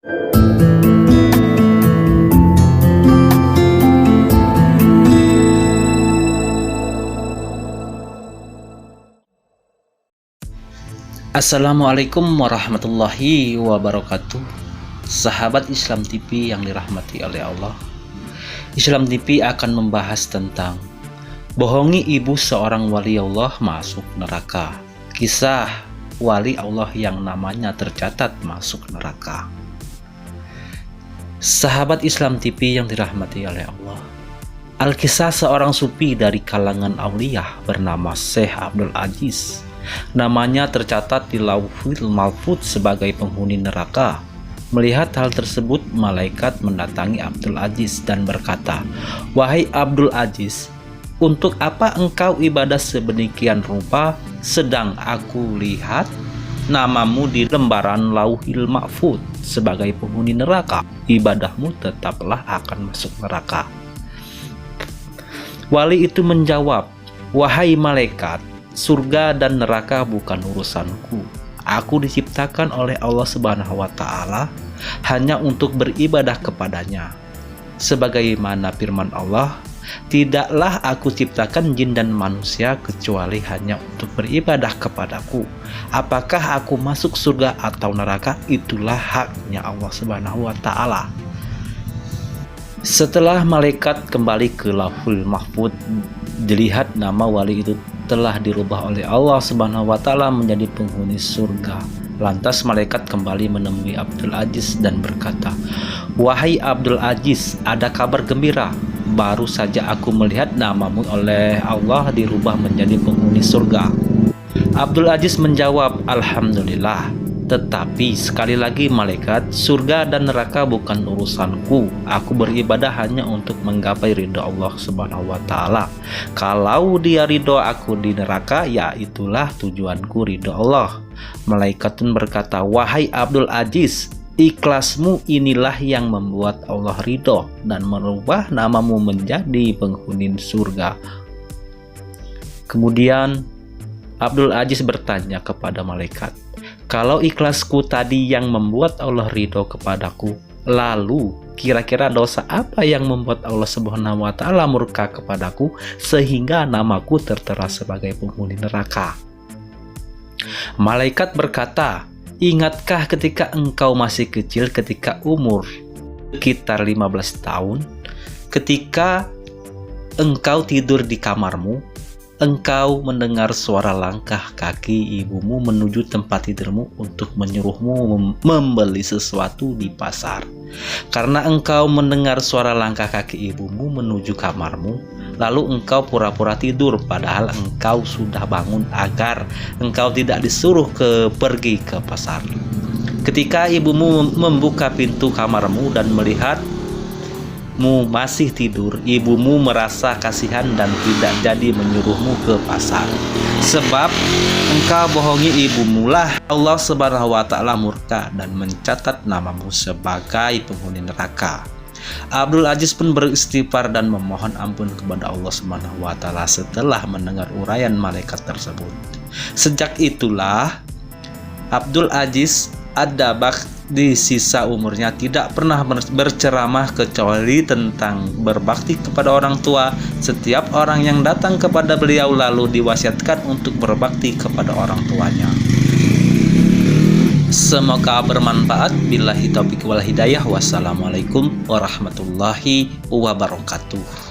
Assalamualaikum warahmatullahi wabarakatuh. Sahabat Islam TV yang dirahmati oleh Allah, Islam TV akan membahas tentang bohongi ibu seorang wali Allah masuk neraka. Kisah wali Allah yang namanya tercatat masuk neraka. Sahabat Islam TV yang dirahmati oleh Allah, Alkisah seorang sufi dari kalangan aulia bernama Syekh Abdul Aziz. Namanya tercatat di Lauhul Mahfuz sebagai penghuni neraka. Melihat hal tersebut, malaikat mendatangi Abdul Aziz dan berkata, "Wahai Abdul Aziz, untuk apa engkau ibadah sedemikian rupa, sedang aku lihat namamu di lembaran Lauhul Mahfuz sebagai penghuni neraka? Ibadahmu tetaplah akan masuk neraka." Wali itu menjawab, "Wahai malaikat, surga dan neraka bukan urusanku. Aku diciptakan oleh Allah Subhanahu wa Ta'ala hanya untuk beribadah kepadanya. Sebagaimana firman Allah, tidaklah aku ciptakan jin dan manusia kecuali hanya untuk beribadah kepadaku. Apakah aku masuk surga atau neraka, itulah haknya Allah Subhanahu wa Ta'ala." Setelah malaikat kembali ke Lauhul Mahfuz, dilihat nama wali itu telah dirubah oleh Allah Subhanahu wa Ta'ala menjadi penghuni surga. Lantas malaikat kembali menemui Abdul Aziz dan berkata, "Wahai Abdul Aziz, ada kabar gembira. Baru saja aku melihat namamu oleh Allah dirubah menjadi penghuni surga." Abdul Aziz menjawab, "Alhamdulillah. Tetapi sekali lagi malaikat, surga dan neraka bukan urusanku. Aku beribadah hanya untuk menggapai ridho Allah Subhanahu wa Ta'ala. Kalau dia ridho aku di neraka, ya itulah tujuanku, ridho Allah." Malaikat pun berkata, "Wahai Abdul Aziz, ikhlasmu inilah yang membuat Allah ridho dan merubah namamu menjadi penghuni surga." Kemudian Abdul Aziz bertanya kepada malaikat, "Kalau ikhlasku tadi yang membuat Allah ridho kepadaku, lalu kira-kira dosa apa yang membuat Allah Subhanahu wa Ta'ala murka kepadaku sehingga namaku tertera sebagai penghuni neraka?" Malaikat berkata, "Ingatkah ketika engkau masih kecil, ketika umur sekitar 15 tahun, ketika engkau tidur di kamarmu, engkau mendengar suara langkah kaki ibumu menuju tempat tidurmu untuk menyuruhmu membeli sesuatu di pasar. Karena engkau mendengar suara langkah kaki ibumu menuju kamarmu, lalu engkau pura-pura tidur padahal engkau sudah bangun agar engkau tidak disuruh pergi ke pasar. Ketika ibumu membuka pintu kamarmu dan melihatmu masih tidur, ibumu merasa kasihan dan tidak jadi menyuruhmu ke pasar. Sebab engkau bohongi ibumu lah, Allah Subhanahu wa Ta'ala murka dan mencatat namamu sebagai penghuni neraka." Abdul Aziz pun beristighfar dan memohon ampun kepada Allah Subhanahu wa Ta'ala setelah mendengar uraian malaikat tersebut. Sejak itulah Abdul Aziz ad-Dabbagh di sisa umurnya tidak pernah berceramah kecuali tentang berbakti kepada orang tua. Setiap orang yang datang kepada beliau lalu diwasiatkan untuk berbakti kepada orang tuanya. Semoga bermanfaat. Billahi taufiq wal hidayah. Wassalamualaikum warahmatullahi wabarakatuh.